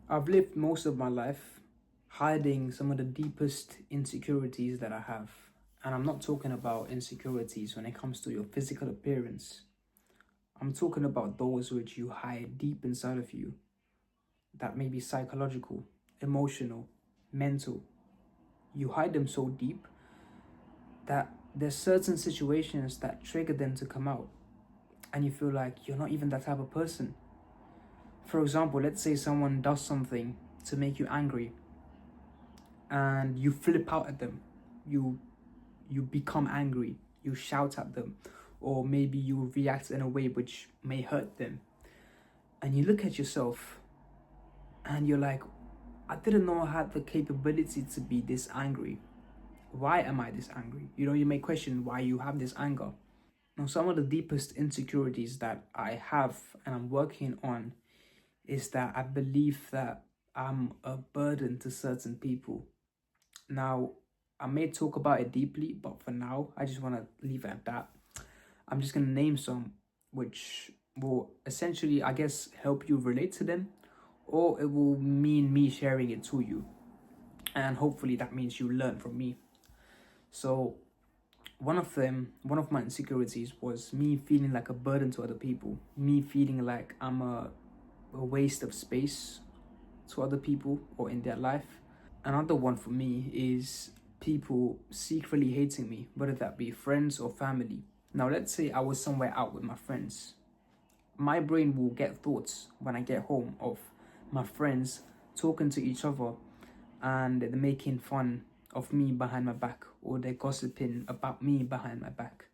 I've lived most of my life hiding some of the deepest insecurities that I have. And I'm not talking about insecurities when it comes to your physical appearance. I'm talking about those which you hide deep inside of you that may be psychological, emotional, mental. You hide them so deep that there's certain situations that trigger them to come out. And you feel like you're not even that type of person. For example, let's say someone does something to make you angry and you flip out at them. You become angry, you shout at them, or maybe you react in a way which may hurt them. And you look at yourself and you're like, I didn't know I had the capability to be this angry. Why am I this angry? You may question why you have this anger. Now, some of the deepest insecurities that I have and I'm working on is that I believe that I'm a burden to certain people. Now, I may talk about it deeply, but for now, I just want to leave it at that. I'm just going to name some which will essentially, I guess, help you relate to them, or it will mean me sharing it to you. And hopefully that means you learn from me. So, one of my insecurities was me feeling like a burden to other people, me feeling like I'm a waste of space to other people or in their life. Another one for me is people secretly hating me, whether that be friends or family. Now, let's say I was somewhere out with my friends. My brain will get thoughts when I get home of my friends talking to each other and they're making fun of me behind my back, or they're gossiping about me behind my back.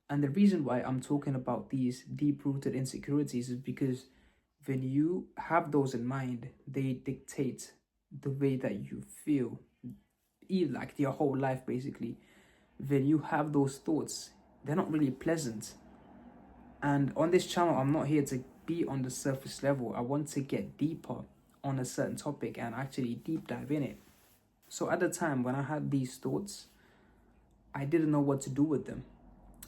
And the reason why I'm talking about these deep-rooted insecurities is because when you have those in mind, they dictate the way that you feel, like your whole life basically. When you have those thoughts, they're not really pleasant. And on this channel, I'm not here to be on the surface level. I want to get deeper on a certain topic and actually deep dive in it. So at the time when I had these thoughts, I didn't know what to do with them.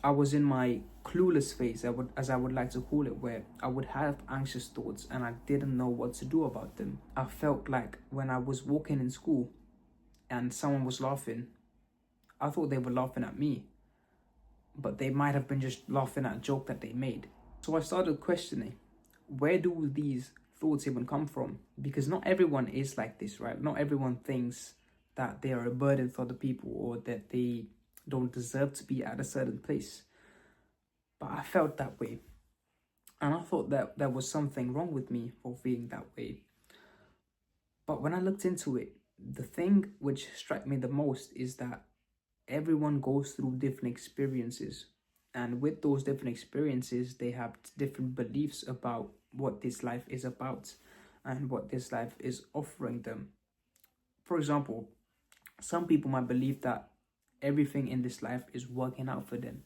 I was in my clueless phase, as I would like to call it, where I would have anxious thoughts and I didn't know what to do about them. I felt like when I was walking in school and someone was laughing, I thought they were laughing at me, but they might have been just laughing at a joke that they made. So I started questioning, where do these thoughts even come from? Because not everyone is like this, right? Not everyone thinks that they are a burden for the people or that they don't deserve to be at a certain place. But I felt that way. And I thought that there was something wrong with me for feeling that way. But when I looked into it, the thing which struck me the most is that everyone goes through different experiences. And with those different experiences, they have different beliefs about what this life is about and what this life is offering them. For example, some people might believe that everything in this life is working out for them.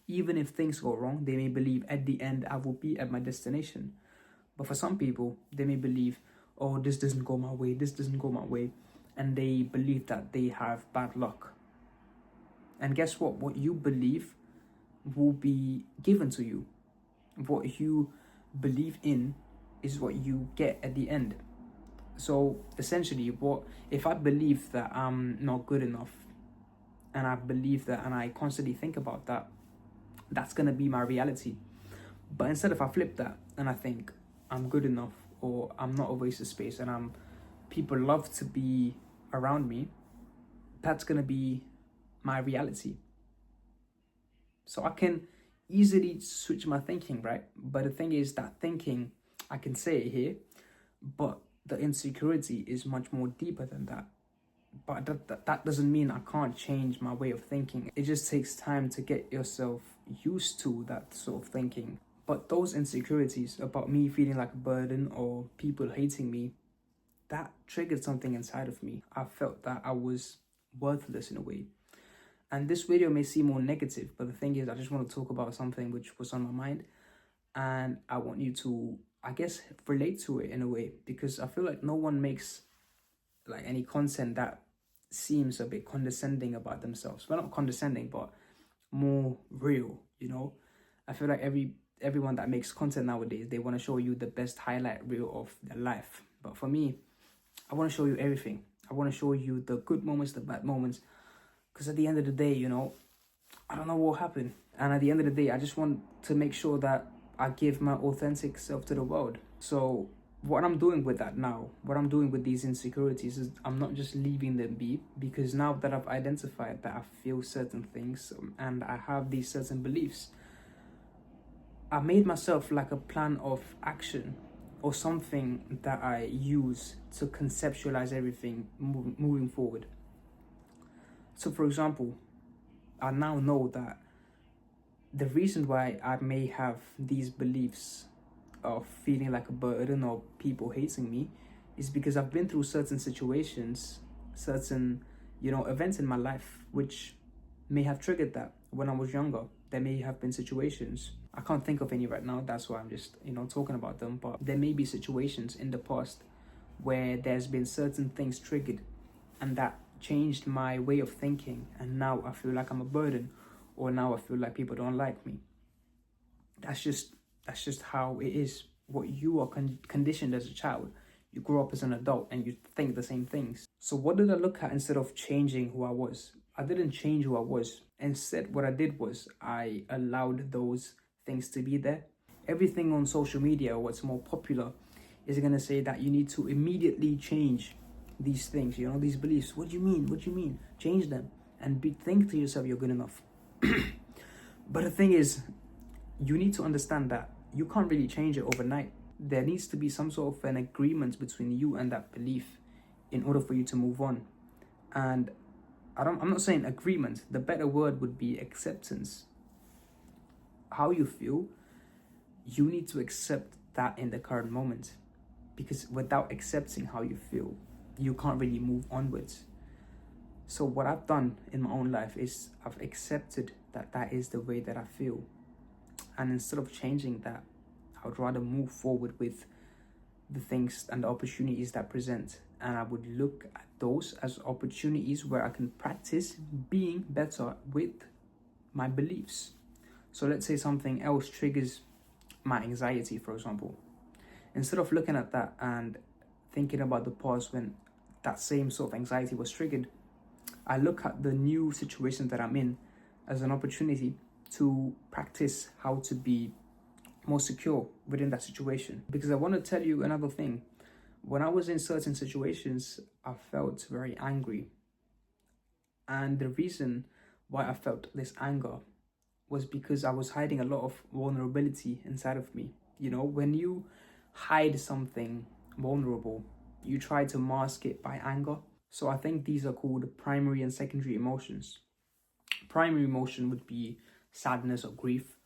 Even if things go wrong, they may believe at the end I will be at my destination. But for some people, they may believe, oh, this doesn't go my way, this doesn't go my way. And they believe that they have bad luck. And guess what? What you believe will be given to you. What you believe in is what you get at the end. So essentially, what if I believe that I'm not good enough, and I believe that, and I constantly think about that, that's gonna be my reality. But instead, if I flip that and I think I'm good enough, or I'm not a waste of space, and people love to be around me, that's gonna be my reality. So I can easily switch my thinking, right? But the thing is that thinking, I can say it here, but the insecurity is much more deeper than that. But that doesn't mean I can't change my way of thinking. It just takes time to get yourself used to that sort of thinking. But those insecurities about me feeling like a burden or people hating me, that triggered something inside of me. I felt that I was worthless in a way. And this video may seem more negative, but the thing is, I just want to talk about something which was on my mind. And I want you to, I guess, relate to it in a way, because I feel like no one makes like any content that seems a bit condescending about themselves. Well, not condescending, but more real, I feel like everyone that makes content nowadays, they want to show you the best highlight reel of their life. But for me, I want to show you everything. I want to show you the good moments, the bad moments. Because at the end of the day, I don't know what happened. And at the end of the day, I just want to make sure that I give my authentic self to the world. So what I'm doing with that now, what I'm doing with these insecurities is I'm not just leaving them be, because now that I've identified that I feel certain things and I have these certain beliefs, I made myself like a plan of action or something that I use to conceptualize everything moving forward. So for example, I now know that the reason why I may have these beliefs of feeling like a burden or people hating me is because I've been through certain situations, certain, events in my life which may have triggered that when I was younger. There may have been situations. I can't think of any right now. That's why I'm just, talking about them. But there may be situations in the past where there's been certain things triggered and that changed my way of thinking. And now I feel like I'm a burden, or now I feel like people don't like me. That's just how it is. What you are conditioned as a child, you grow up as an adult and you think the same things. So what did I look at instead of changing who I was? I didn't change who I was. Instead, what I did was I allowed those things to be there. Everything on social media, what's more popular, is going to say that you need to immediately change these things, these beliefs. What do you mean? What do you mean? Change them and think to yourself you're good enough. But the thing is, you need to understand that you can't really change it overnight. There needs to be some sort of an agreement between you and that belief in order for you to move on. And I'm not saying agreement. The better word would be acceptance. How you feel, you need to accept that in the current moment. Because without accepting how you feel, you can't really move onwards. So what I've done in my own life is I've accepted that is the way that I feel. And instead of changing that, I would rather move forward with the things and the opportunities that present. And I would look at those as opportunities where I can practice being better with my beliefs. So let's say something else triggers my anxiety, for example. Instead of looking at that and thinking about the past when that same sort of anxiety was triggered, I look at the new situation that I'm in as an opportunity to practice how to be more secure within that situation. Because I want to tell you another thing. When I was in certain situations, I felt very angry. And the reason why I felt this anger was because I was hiding a lot of vulnerability inside of me. When you hide something vulnerable, you try to mask it by anger. So I think these are called primary and secondary emotions. Primary emotion would be sadness or grief,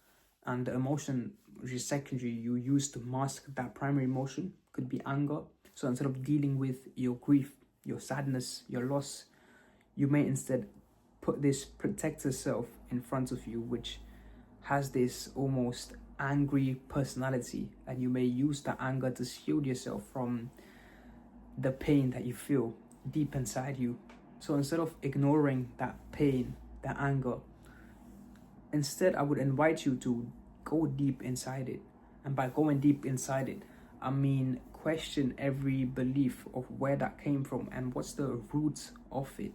and the emotion which is secondary you use to mask that primary emotion could be anger. So instead of dealing with your grief, your sadness, your loss, you may instead put this protector self in front of you, which has this almost angry personality, and you may use that anger to shield yourself from the pain that you feel deep inside you. So instead of ignoring that pain, that anger, instead I would invite you to go deep inside it. And by going deep inside it, I mean question every belief of where that came from and what's the roots of it.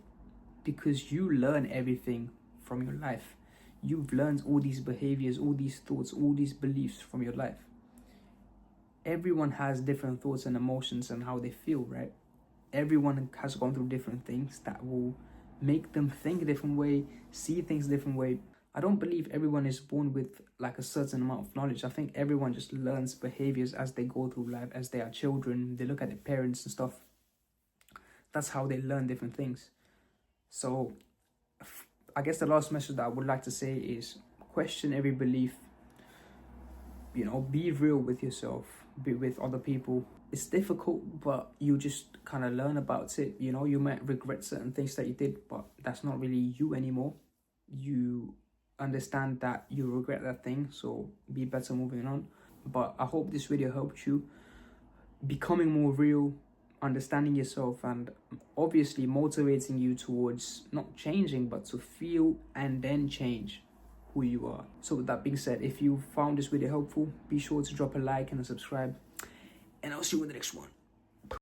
Because you learn everything from your life. You've learned all these behaviors, all these thoughts, all these beliefs from your life. Everyone has different thoughts and emotions and how they feel, right? Everyone has gone through different things that will make them think a different way, see things a different way. I don't believe everyone is born with like a certain amount of knowledge. I think everyone just learns behaviors as they go through life, as they are children. They look at their parents and stuff. That's how they learn different things. So I guess the last message that I would like to say is question every belief. Be real with yourself, be with other people. It's difficult, but you just kind of learn about it. You might regret certain things that you did, but that's not really you anymore. You understand that you regret that thing, so be better moving on. But I hope this video helped you becoming more real, understanding yourself, and obviously motivating you towards not changing, but to feel and then change who you are. So with that being said, if you found this video helpful, be sure to drop a like and a subscribe, and I'll see you in the next one.